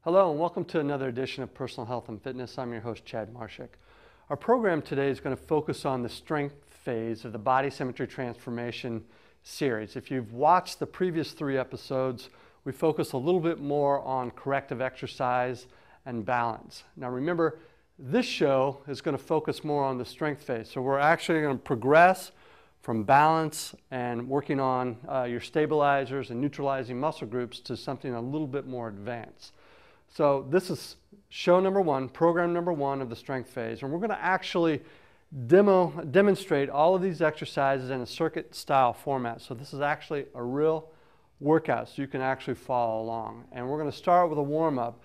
Hello and welcome to another edition of Personal Health and Fitness. I'm your host, Chad Marshak. Our program today is going to focus on the strength phase of the body symmetry transformation series. If you've watched the previous 3 episodes, we focus a little bit more on corrective exercise and balance. Now remember, this show is going to focus more on the strength phase. So we're actually going to progress from balance and working on your stabilizers and neutralizing muscle groups to something a little bit more advanced. So this is show number 1, program number 1 of the strength phase, and we're going to actually demonstrate all of these exercises in a circuit style format. So this is actually a real workout, so you can actually follow along. And we're going to start with a warm-up.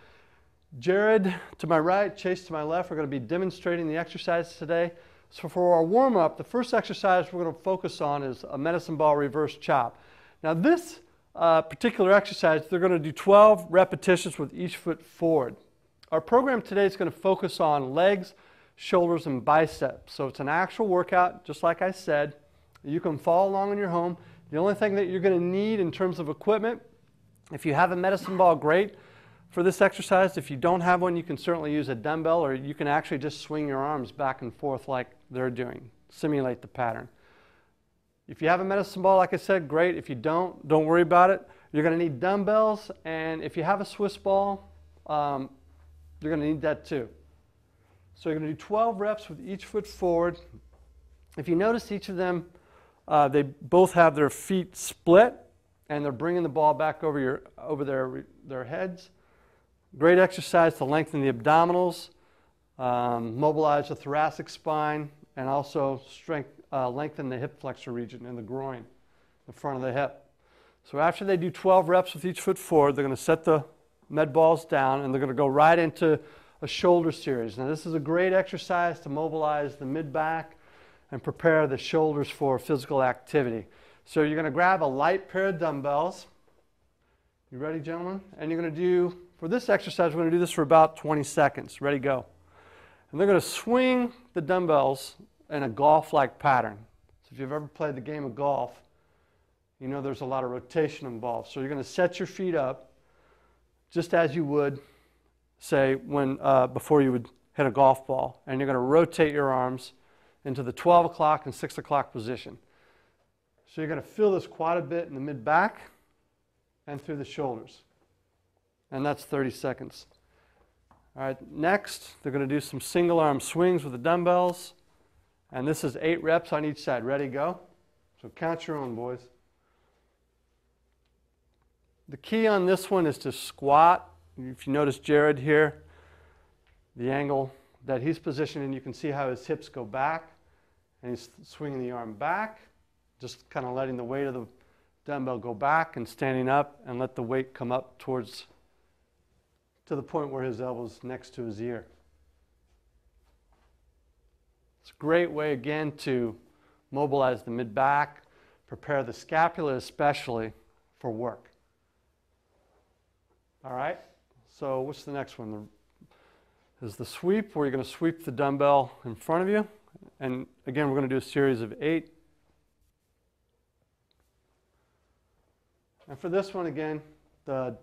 Jared to my right, Chase to my left, we're going to be demonstrating the exercises today. So for our warm-up, the first exercise we're going to focus on is a medicine ball reverse chop. Now this particular exercise, they're going to do 12 repetitions with each foot forward. Our program today is going to focus on legs, shoulders, and biceps. So it's an actual workout, just like I said. You can follow along in your home. The only thing that you're going to need in terms of equipment, if you have a medicine ball, great for this exercise. If you don't have one, you can certainly use a dumbbell, or you can actually just swing your arms back and forth like they're doing. Simulate the pattern. If you have a medicine ball, like I said, great. If you don't worry about it. You're going to need dumbbells, and if you have a Swiss ball, you're going to need that too. So you're going to do 12 reps with each foot forward. If you notice, each of them, they both have their feet split, and they're bringing the ball back over their heads. Great exercise to lengthen the abdominals, mobilize the thoracic spine, and also lengthen the hip flexor region in the groin, the front of the hip. So after they do 12 reps with each foot forward, they're going to set the med balls down, and they're going to go right into a shoulder series. Now this is a great exercise to mobilize the mid-back and prepare the shoulders for physical activity. So you're going to grab a light pair of dumbbells. You ready, gentlemen? And you're going to do, for this exercise, we're going to do this for about 20 seconds. Ready, go. And they're going to swing the dumbbells in a golf-like pattern. So if you've ever played the game of golf, you know there's a lot of rotation involved. So you're going to set your feet up just as you would, say, before you would hit a golf ball. And you're going to rotate your arms into the 12 o'clock and 6 o'clock position. So you're going to feel this quite a bit in the mid-back and through the shoulders. And that's 30 seconds. All right, next, they're going to do some single arm swings with the dumbbells. And this is 8 reps on each side. Ready, go? So count your own, boys. The key on this one is to squat. If you notice Jared here, the angle that he's positioned in, you can see how his hips go back. And he's swinging the arm back, just kind of letting the weight of the dumbbell go back and standing up, and let the weight come up to the point where his elbow's next to his ear. It's a great way, again, to mobilize the mid-back, prepare the scapula especially for work. All right, so what's the next one? Is the sweep, where you're going to sweep the dumbbell in front of you. And again, we're going to do a series of 8. And for this one, again, the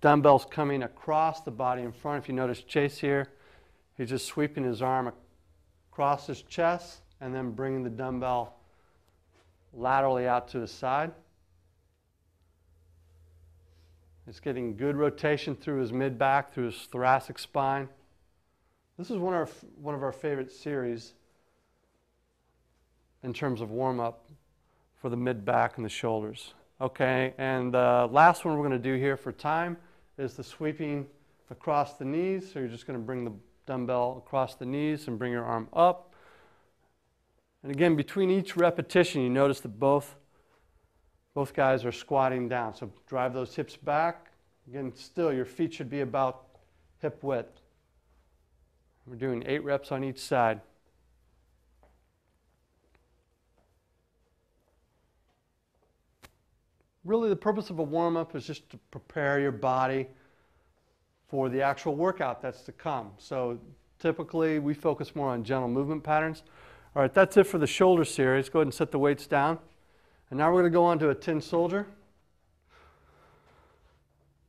dumbbell's coming across the body in front. If you notice Chase here, he's just sweeping his arm across his chest and then bringing the dumbbell laterally out to his side. It's getting good rotation through his mid-back, through his thoracic spine. This is one of our favorite series in terms of warm-up for the mid-back and the shoulders. Okay, and the last one we're going to do here for time is the sweeping across the knees. So you're just going to bring the dumbbell across the knees and bring your arm up. And again, between each repetition, you notice that both guys are squatting down. So drive those hips back. Again, still, your feet should be about hip width. We're doing 8 reps on each side. Really, the purpose of a warm-up is just to prepare your body for the actual workout that's to come. So typically, we focus more on gentle movement patterns. All right, that's it for the shoulder series. Go ahead and set the weights down. And now we're going to go on to a tin soldier.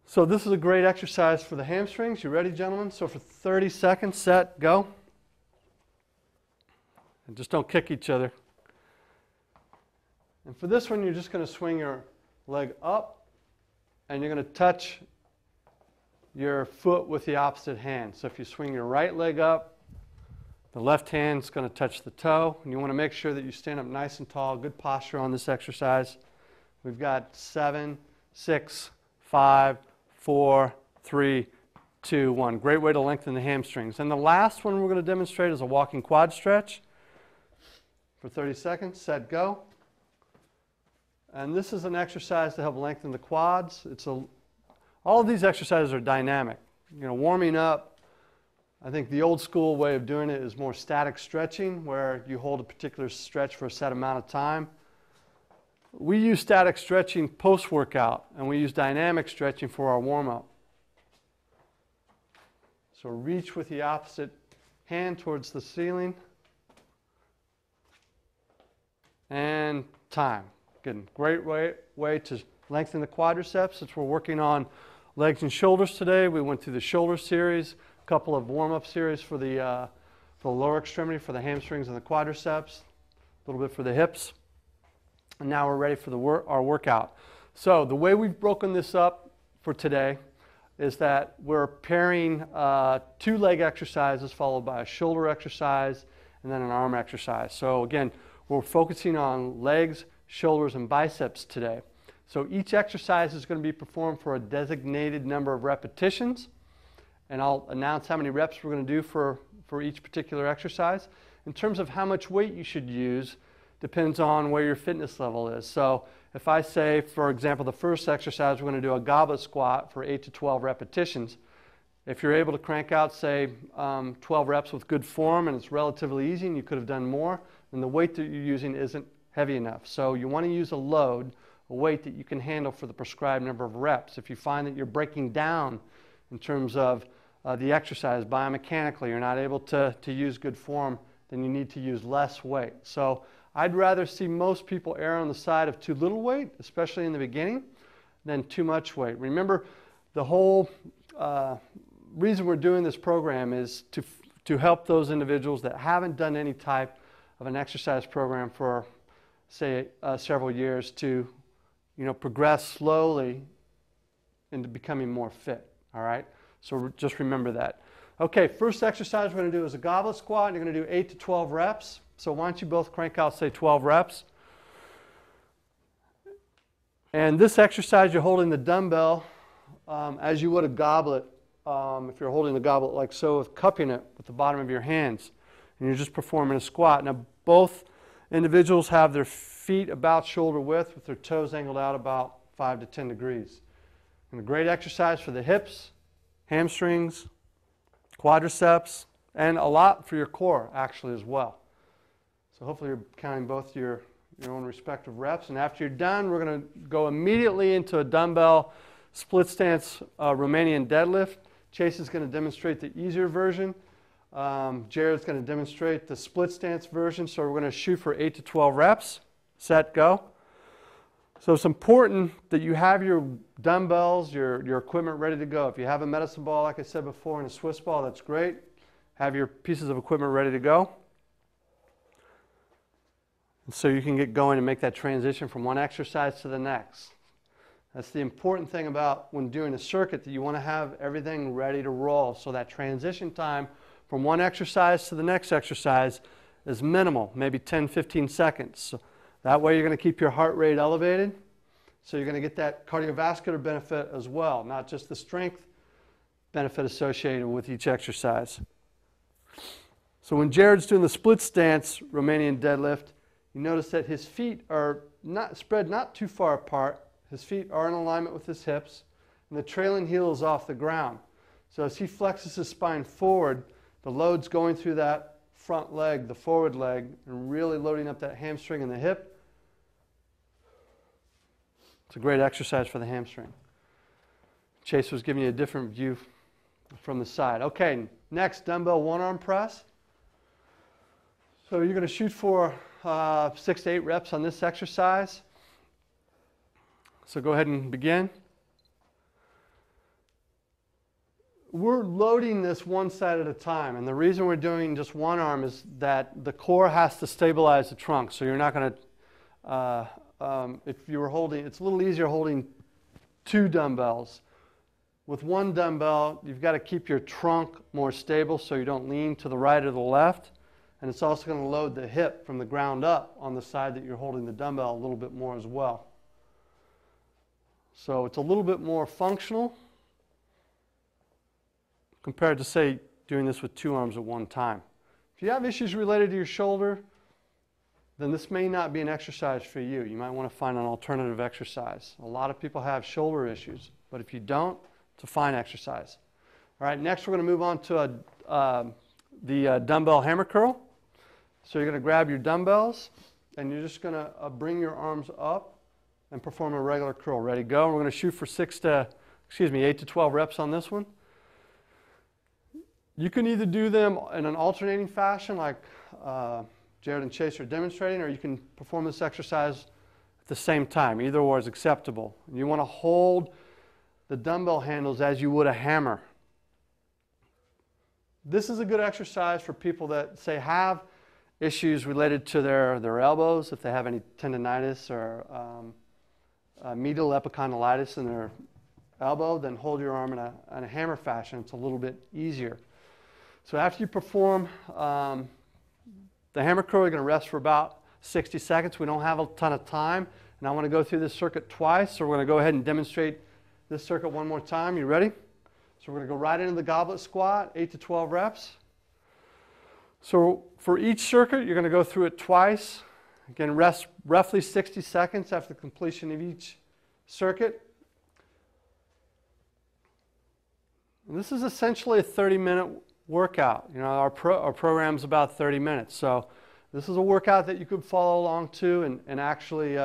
So this is a great exercise for the hamstrings. You ready, gentlemen? So for 30 seconds, set, go. And just don't kick each other. And for this one, you're just going to swing your leg up, and you're going to touch your foot with the opposite hand. So if you swing your right leg up, the left hand's going to touch the toe, and you want to make sure that you stand up nice and tall. Good posture on this exercise. We've got 7, 6, 5, 4, 3, 2, 1. Great way to lengthen the hamstrings. And the last one we're going to demonstrate is a walking quad stretch. For 30 seconds, set, go. And this is an exercise to help lengthen the quads. All of these exercises are dynamic. Warming up, I think the old school way of doing it is more static stretching, where you hold a particular stretch for a set amount of time. We use static stretching post-workout, and we use dynamic stretching for our warm-up. So reach with the opposite hand towards the ceiling. And time. Good. Great way to lengthen the quadriceps. Since we're working on legs and shoulders today, we went through the shoulder series, a couple of warm-up series for the lower extremity, for the hamstrings and the quadriceps, a little bit for the hips. And now we're ready for our workout. So the way we've broken this up for today is that we're pairing 2 leg exercises followed by a shoulder exercise and then an arm exercise. So again, we're focusing on legs, shoulders, and biceps today. So each exercise is going to be performed for a designated number of repetitions, and I'll announce how many reps we're going to do for each particular exercise. In terms of how much weight you should use, depends on where your fitness level is. So if I say, for example, the first exercise, we're going to do a goblet squat for 8 to 12 repetitions. If you're able to crank out, say, 12 reps with good form and it's relatively easy and you could have done more, then the weight that you're using isn't heavy enough. So you want to use a load, a weight that you can handle for the prescribed number of reps. If you find that you're breaking down in terms of the exercise biomechanically, you're not able to use good form, then you need to use less weight. So I'd rather see most people err on the side of too little weight, especially in the beginning, than too much weight. Remember, the whole reason we're doing this program is to help those individuals that haven't done any type of an exercise program for, say, several years to, progress slowly into becoming more fit, all right? So just remember that. Okay, first exercise we're going to do is a goblet squat, and you're going to do 8 to 12 reps. So why don't you both crank out, say, 12 reps. And this exercise, you're holding the dumbbell as you would a goblet, if you're holding the goblet like so, with cupping it with the bottom of your hands. And you're just performing a squat. Now, both individuals have their feet about shoulder width with their toes angled out about 5 to 10 degrees. And a great exercise for the hips, hamstrings, quadriceps, and a lot for your core, actually, as well. So hopefully you're counting both your own respective reps. And after you're done, we're going to go immediately into a dumbbell split stance Romanian deadlift. Chase is going to demonstrate the easier version. Jared's going to demonstrate the split stance version. So we're going to shoot for 8 to 12 reps. Set, go. So it's important that you have your dumbbells, your equipment ready to go. If you have a medicine ball, like I said before, and a Swiss ball, that's great. Have your pieces of equipment ready to go. And so you can get going and make that transition from one exercise to the next. That's the important thing about when doing a circuit, that you want to have everything ready to roll. So that transition time from one exercise to the next exercise is minimal, maybe 10, 15 seconds. So that way you're going to keep your heart rate elevated. So you're going to get that cardiovascular benefit as well, not just the strength benefit associated with each exercise. So when Jared's doing the split stance Romanian deadlift, you notice that his feet are not spread not too far apart. His feet are in alignment with his hips, and the trailing heel is off the ground. So as he flexes his spine forward, the load's going through that front leg, the forward leg, and really loading up that hamstring and the hip. It's a great exercise for the hamstring. Chase was giving you a different view from the side. Okay, next, dumbbell one-arm press. So you're going to shoot for 6 to 8 reps on this exercise. So go ahead and begin. we're loading this one side at a time, and the reason we're doing just one arm is that the core has to stabilize the trunk. So you're not going to, if you were holding, it's a little easier holding 2 dumbbells. With 1 dumbbell, you've got to keep your trunk more stable so you don't lean to the right or the left, and it's also going to load the hip from the ground up on the side that you're holding the dumbbell a little bit more as well. So it's a little bit more functional compared to, say, doing this with 2 arms at one time. If you have issues related to your shoulder, then this may not be an exercise for you. You might want to find an alternative exercise. A lot of people have shoulder issues, but if you don't, it's a fine exercise. All right, next we're going to move on to the dumbbell hammer curl. So you're going to grab your dumbbells, and you're just going to bring your arms up and perform a regular curl. Ready, go. We're going to shoot for 8 to 12 reps on this one. You can either do them in an alternating fashion like Jared and Chase are demonstrating, or you can perform this exercise at the same time. Either or is acceptable. You want to hold the dumbbell handles as you would a hammer. This is a good exercise for people that, say, have issues related to their elbows, if they have any tendonitis or medial epicondylitis in their elbow, then hold your arm in a hammer fashion. It's a little bit easier. So after you perform the hammer curl, you're going to rest for about 60 seconds. We don't have a ton of time, and I want to go through this circuit twice, so we're going to go ahead and demonstrate this circuit one more time. You ready? So we're going to go right into the goblet squat, 8 to 12 reps. So for each circuit, you're going to go through it twice. Again, rest roughly 60 seconds after the completion of each circuit. And this is essentially a 30-minute workout. You know, our program's about 30 minutes. So this is a workout that you could follow along to and actually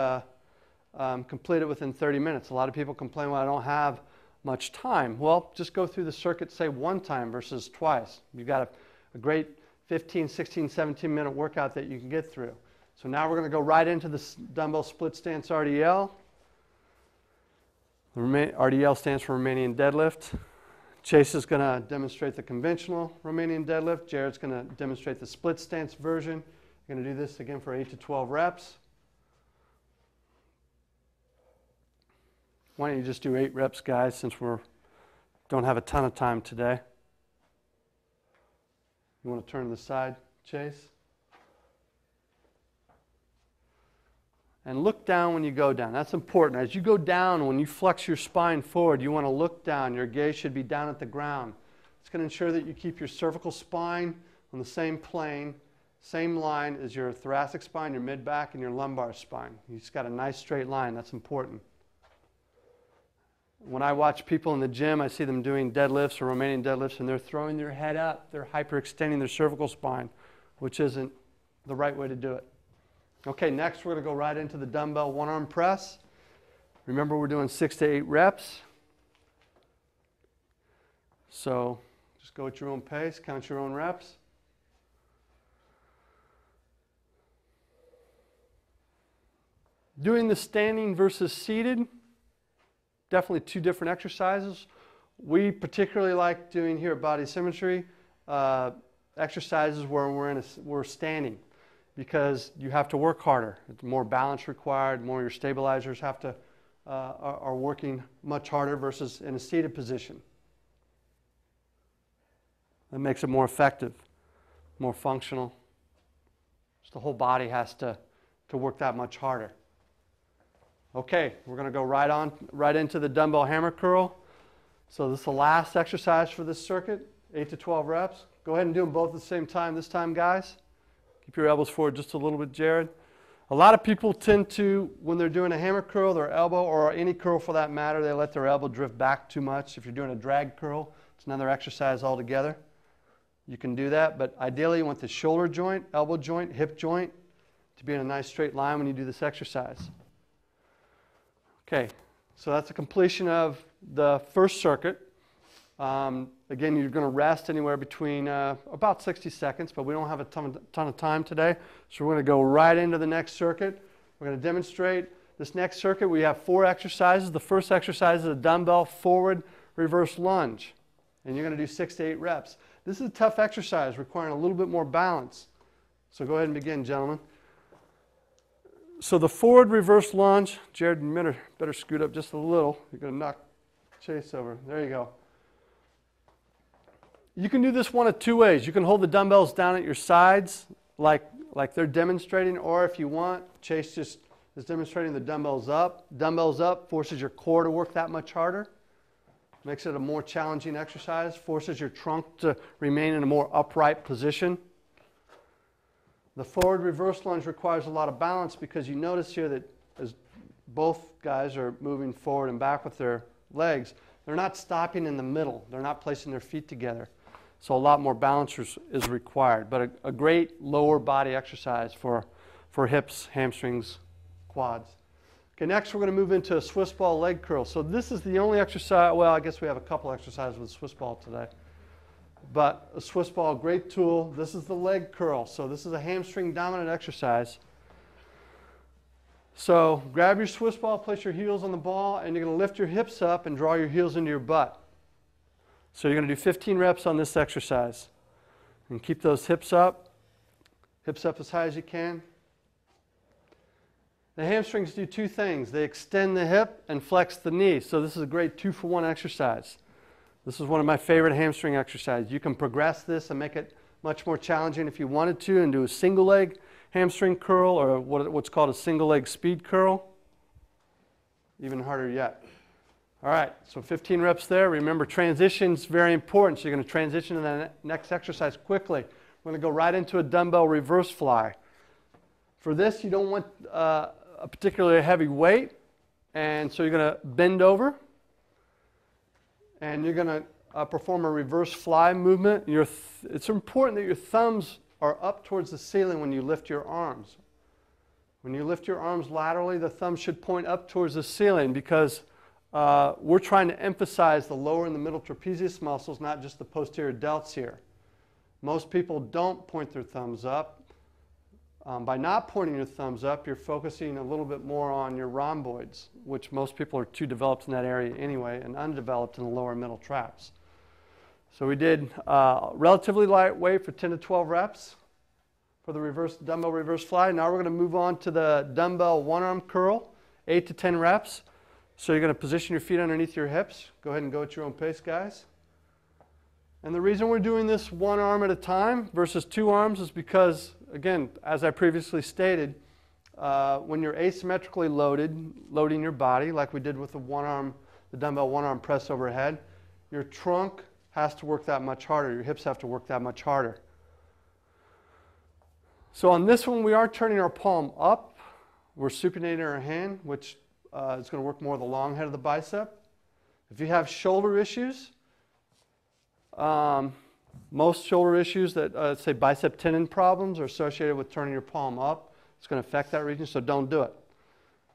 complete it within 30 minutes. A lot of people complain, well, I don't have much time. Well, just go through the circuit, say, one time versus twice. You've got a great 15, 16, 17-minute workout that you can get through. So now we're going to go right into the dumbbell split stance RDL. The RDL stands for Romanian deadlift. Chase is going to demonstrate the conventional Romanian deadlift. Jared's going to demonstrate the split stance version. You're going to do this again for 8 to 12 reps. Why don't you just do 8 reps, guys, since we don't have a ton of time today. You want to turn to the side, Chase? And look down when you go down. That's important. As you go down, when you flex your spine forward, you want to look down. Your gaze should be down at the ground. It's going to ensure that you keep your cervical spine on the same plane, same line as your thoracic spine, your mid-back, and your lumbar spine. You just got a nice straight line. That's important. When I watch people in the gym, I see them doing deadlifts or Romanian deadlifts, and they're throwing their head up. They're hyperextending their cervical spine, which isn't the right way to do it. Okay, next we're going to go right into the dumbbell one-arm press. Remember, we're doing 6 to 8 reps. So just go at your own pace, count your own reps. Doing the standing versus seated, definitely 2 different exercises. We particularly like doing here at Body Symmetry exercises where we're standing, because you have to work harder. It's more balance required, more your stabilizers have to are working much harder versus in a seated position. That makes it more effective, more functional. Just the whole body has to work that much harder. Okay, we're going to go right into the dumbbell hammer curl. So this is the last exercise for this circuit, 8 to 12 reps. Go ahead and do them both at the same time this time, guys. Keep your elbows forward just a little bit, Jared. A lot of people tend to, when they're doing a hammer curl, their elbow, or any curl for that matter, they let their elbow drift back too much. If you're doing a drag curl, it's another exercise altogether. You can do that, but ideally you want the shoulder joint, elbow joint, hip joint to be in a nice straight line when you do this exercise. Okay, so that's the completion of the first circuit. Again, you're going to rest anywhere between about 60 seconds, but we don't have a ton of time today. So we're going to go right into the next circuit. We're going to demonstrate this next circuit. We have 4 exercises. The first exercise is a dumbbell forward reverse lunge. and you're going to do 6 to 8 reps. This is a tough exercise requiring a little bit more balance. So go ahead and begin, gentlemen. So the forward reverse lunge, Jared, you better scoot up just a little. You're going to knock Chase over. There you go. You can do this one of two ways. You can hold the dumbbells down at your sides like they're demonstrating, or if you want, Chase just is demonstrating the dumbbells up. Dumbbells up forces your core to work that much harder. Makes it a more challenging exercise, forces your trunk to remain in a more upright position. The forward reverse lunge requires a lot of balance because you notice here that as both guys are moving forward and back with their legs, they're not stopping in the middle. They're not placing their feet together. So a lot more balance is required, but a great lower body exercise for hips, hamstrings, quads. Okay, next we're going to move into a Swiss ball leg curl. So this is the only exercise, well, I guess we have a couple exercises with Swiss ball today. But a Swiss ball, great tool. This is the leg curl. So this is a hamstring dominant exercise. So grab your Swiss ball, place your heels on the ball, and you're going to lift your hips up and draw your heels into your butt. So you're going to do 15 reps on this exercise. And keep those hips up as high as you can. The hamstrings do two things. They extend the hip and flex the knee. So this is a great 2-for-1 exercise. This is one of my favorite hamstring exercises. You can progress this and make it much more challenging if you wanted to and do a single leg hamstring curl or what's called a single leg speed curl. Even harder yet. All right, so 15 reps there. Remember, transition's very important. So you're going to transition to the next exercise quickly. We're going to go right into a dumbbell reverse fly. For this, you don't want a particularly heavy weight, and so you're going to bend over, and you're going to perform a reverse fly movement. It's important that your thumbs are up towards the ceiling when you lift your arms. When you lift your arms laterally, the thumb should point up towards the ceiling because we're trying to emphasize the lower and the middle trapezius muscles, not just the posterior delts here. Most people don't point their thumbs up. By not pointing your thumbs up, you're focusing a little bit more on your rhomboids, which most people are too developed in that area anyway, and undeveloped in the lower and middle traps. So we did relatively lightweight for 10 to 12 reps for the dumbbell reverse fly. Now we're going to move on to the dumbbell one-arm curl, 8 to 10 reps. So you're going to position your feet underneath your hips. Go ahead and go at your own pace, guys. And the reason we're doing this one arm at a time versus two arms is because, again, as I previously stated, when you're asymmetrically loading your body, like we did with the dumbbell one-arm press overhead, your trunk has to work that much harder. Your hips have to work that much harder. So on this one, we are turning our palm up. We're supinating our hand, which is going to work more the long head of the bicep. If you have shoulder issues, most shoulder issues that say bicep tendon problems are associated with turning your palm up. It's going to affect that region, so don't do it.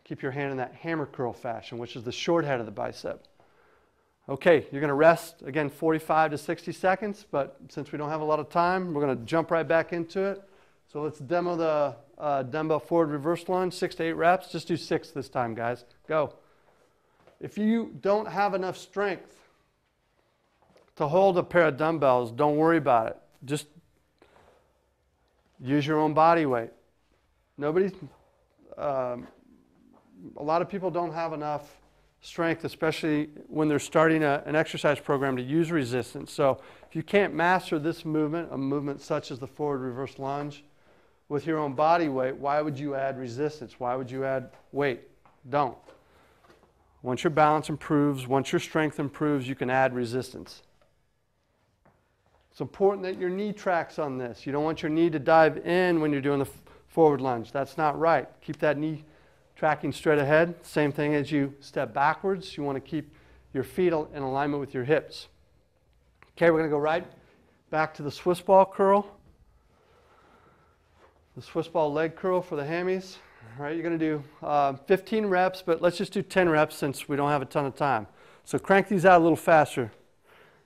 Keep your hand in that hammer curl fashion, which is the short head of the bicep. Okay, you're going to rest, again, 45 to 60 seconds, but since we don't have a lot of time, we're going to jump right back into it. So let's demo the dumbbell forward reverse lunge, 6 to 8 reps. Just do 6 this time, guys. Go. If you don't have enough strength to hold a pair of dumbbells, don't worry about it. Just use your own body weight. A lot of people don't have enough strength, especially when they're starting an exercise program, to use resistance. So if you can't master this movement, a movement such as the forward reverse lunge, with your own body weight, why would you add resistance? Why would you add weight? Don't. Once your balance improves, once your strength improves, you can add resistance. It's important that your knee tracks on this. You don't want your knee to dive in when you're doing the forward lunge. That's not right. Keep that knee tracking straight ahead. Same thing as you step backwards. You want to keep your feet in alignment with your hips. Okay, we're going to go right back to the Swiss ball curl. The Swiss ball leg curl for the hammies. All right, you're going to do 15 reps, but let's just do 10 reps since we don't have a ton of time. So crank these out a little faster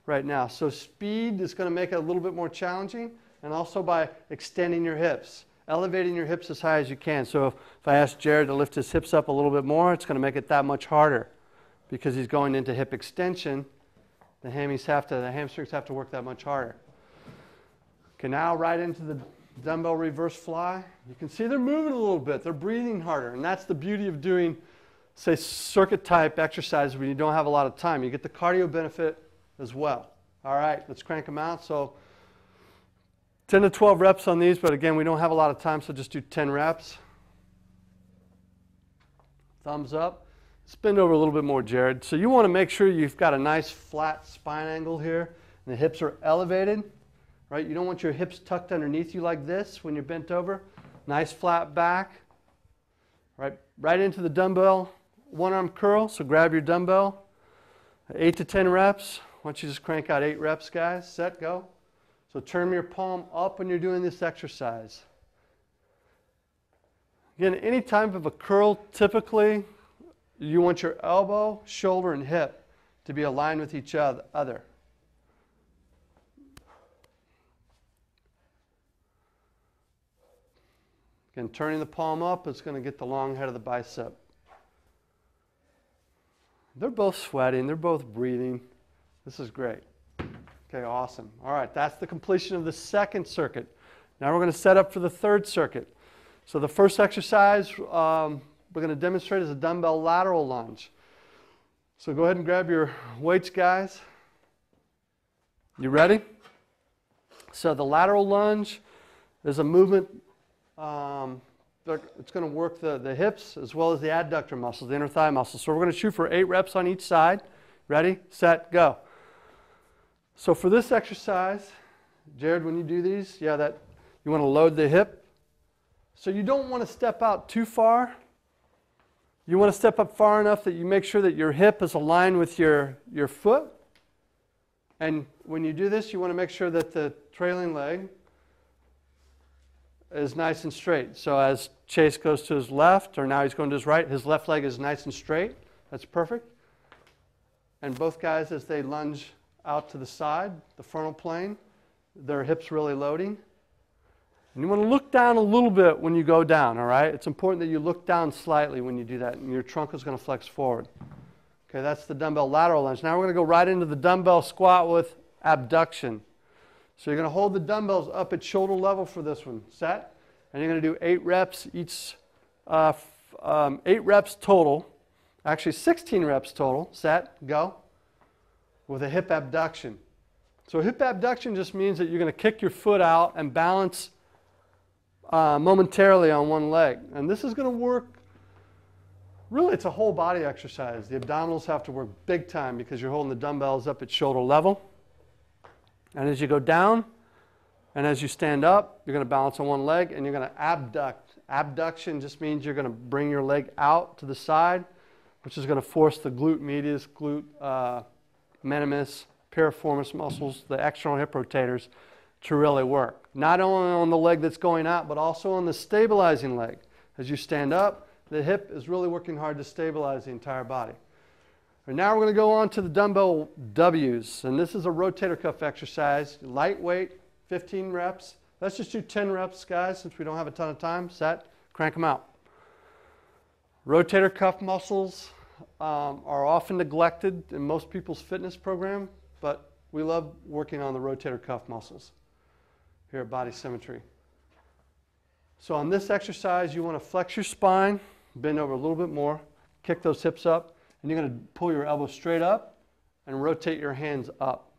right now. So speed is going to make it a little bit more challenging, and also by extending your hips, elevating your hips as high as you can. So if I ask Jared to lift his hips up a little bit more, it's going to make it that much harder because he's going into hip extension The hamstrings have to work that much harder. Okay, now right into the dumbbell reverse fly. You can see they're moving a little bit. They're breathing harder. And that's the beauty of doing, say, circuit type exercises when you don't have a lot of time. You get the cardio benefit as well. All right, let's crank them out. So 10 to 12 reps on these, but again, we don't have a lot of time, so just do 10 reps. Thumbs up. Bend over a little bit more, Jared. So you want to make sure you've got a nice flat spine angle here, and the hips are elevated, right? You don't want your hips tucked underneath you like this when you're bent over. Nice flat back, right into the dumbbell one arm curl. So grab your dumbbell, 8 to 10 reps. Why don't you just crank out 8 reps, guys? Set, go. So turn your palm up when you're doing this exercise. Again, any type of a curl, typically, you want your elbow, shoulder, and hip to be aligned with each other. Again, turning the palm up is going to get the long head of the bicep. They're both sweating. They're both breathing. This is great. Okay, awesome. All right, that's the completion of the second circuit. Now we're going to set up for the third circuit. So the first exercise we're going to demonstrate is a dumbbell lateral lunge. So go ahead and grab your weights, guys. You ready? So the lateral lunge is a movement. It's going to work the hips as well as the adductor muscles, the inner thigh muscles. So we're going to shoot for 8 reps on each side. Ready, set, go. So for this exercise, Jared, when you do these, you want to load the hip. So you don't want to step out too far. You want to step up far enough that you make sure that your hip is aligned with your foot. And when you do this, you want to make sure that the trailing leg is nice and straight. So as Chase goes to his left, or now he's going to his right, his left leg is nice and straight. That's perfect. And both guys, as they lunge out to the side, the frontal plane, their hips really loading. And you want to look down a little bit when you go down, all right? It's important that you look down slightly when you do that, and your trunk is going to flex forward. Okay, that's the dumbbell lateral lunge. Now we're going to go right into the dumbbell squat with abduction. So you're going to hold the dumbbells up at shoulder level for this one. Set. And you're going to do 8 reps each, 8 reps total. Actually, 16 reps total. Set. Go. With a hip abduction. So hip abduction just means that you're going to kick your foot out and balance momentarily on one leg. And this is going to work, really it's a whole body exercise. The abdominals have to work big time because you're holding the dumbbells up at shoulder level. And as you go down and as you stand up, you're going to balance on one leg and you're going to abduct. Abduction just means you're going to bring your leg out to the side, which is going to force the glute medius, glute minimus, piriformis muscles, the external hip rotators, to really work. Not only on the leg that's going out, but also on the stabilizing leg. As you stand up, the hip is really working hard to stabilize the entire body. And now we're going to go on to the dumbbell W's. And this is a rotator cuff exercise, lightweight, 15 reps. Let's just do 10 reps, guys, since we don't have a ton of time. Set, crank them out. Rotator cuff muscles are often neglected in most people's fitness program, but we love working on the rotator cuff muscles here at Body Symmetry. So on this exercise, you want to flex your spine, bend over a little bit more, kick those hips up, and you're going to pull your elbows straight up and rotate your hands up.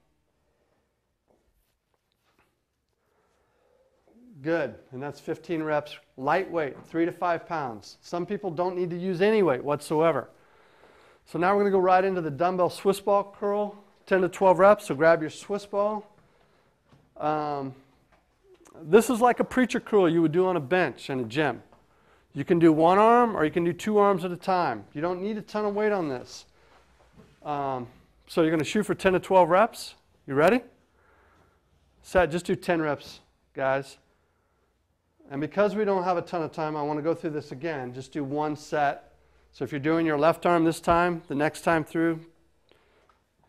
Good, and that's 15 reps, lightweight, 3 to 5 pounds. Some people don't need to use any weight whatsoever. So now we're going to go right into the dumbbell Swiss ball curl, 10 to 12 reps, so grab your Swiss ball. This is like a preacher curl you would do on a bench in a gym. You can do one arm or you can do 2 arms at a time. You don't need a ton of weight on this. So you're going to shoot for 10 to 12 reps. You ready? Set, just do 10 reps, guys. And because we don't have a ton of time, I want to go through this again. Just do 1 set. So if you're doing your left arm this time, the next time through,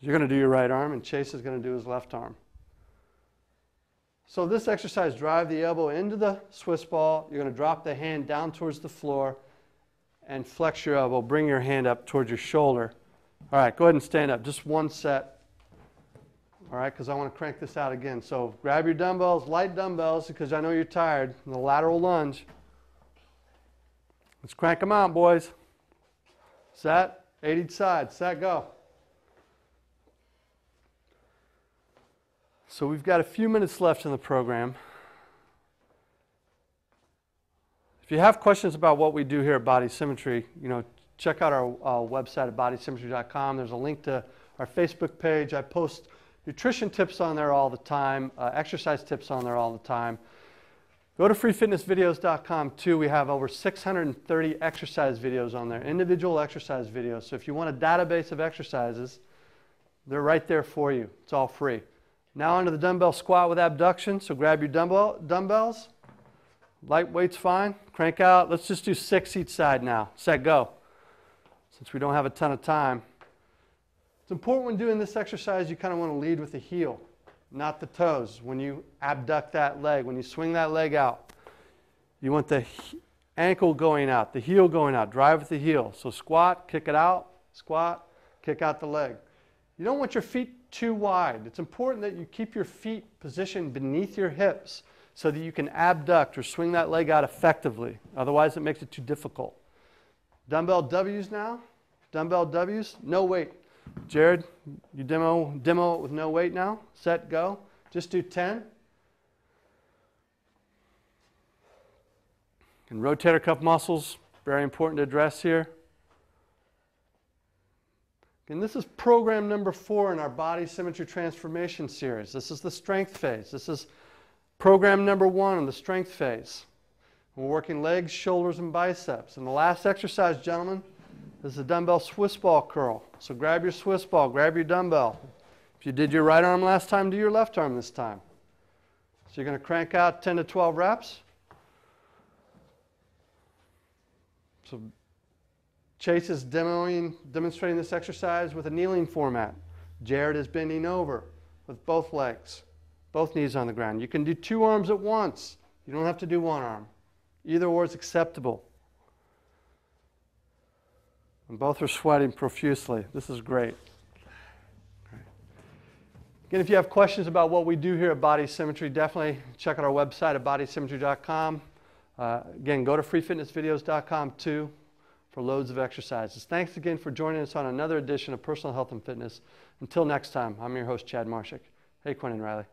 you're going to do your right arm, and Chase is going to do his left arm. So this exercise, drive the elbow into the Swiss ball. You're going to drop the hand down towards the floor and flex your elbow. Bring your hand up towards your shoulder. All right, go ahead and stand up. Just 1 set. all right, because I want to crank this out again. So grab your dumbbells, light dumbbells, because I know you're tired. The lateral lunge. Let's crank them out, boys. Set, 8 each side. Set, go. So we've got a few minutes left in the program. If you have questions about what we do here at Body Symmetry, check out our website at bodysymmetry.com. There's a link to our Facebook page. I post nutrition tips on there all the time, exercise tips on there all the time. Go to freefitnessvideos.com too. We have over 630 exercise videos on there, individual exercise videos. So if you want a database of exercises, they're right there for you. It's all free. Now onto the dumbbell squat with abduction. So grab your dumbbells. Light weight's fine. Crank out. Let's just do 6 each side now. Set, go. Since we don't have a ton of time. It's important when doing this exercise, you kind of want to lead with the heel, not the toes. When you abduct that leg, when you swing that leg out, you want the ankle going out, the heel going out. Drive with the heel. So squat, kick it out, squat, kick out the leg. You don't want your feet too wide. It's important that you keep your feet positioned beneath your hips so that you can abduct or swing that leg out effectively. Otherwise, it makes it too difficult. Dumbbell W's now. Dumbbell W's, no weight. Jared, you demo it with no weight now. Set, go. Just do 10. And rotator cuff muscles, very important to address here. And this is program number 4 in our Body Symmetry Transformation series. This is the strength phase. This is program number 1 in the strength phase. We're working legs, shoulders, and biceps. And the last exercise, gentlemen, is the dumbbell Swiss ball curl. So grab your Swiss ball, grab your dumbbell. If you did your right arm last time, do your left arm this time. So you're going to crank out 10 to 12 reps. So Chase is demonstrating this exercise with a kneeling format. Jared is bending over with both legs, both knees on the ground. You can do 2 arms at once. You don't have to do 1 arm. Either or is acceptable. And both are sweating profusely. This is great. Again, if you have questions about what we do here at Body Symmetry, definitely check out our website at bodysymmetry.com. Again, go to freefitnessvideos.com too for loads of exercises. Thanks again for joining us on another edition of Personal Health and Fitness. Until next time, I'm your host, Chad Marshik. Hey, Quinn and Riley.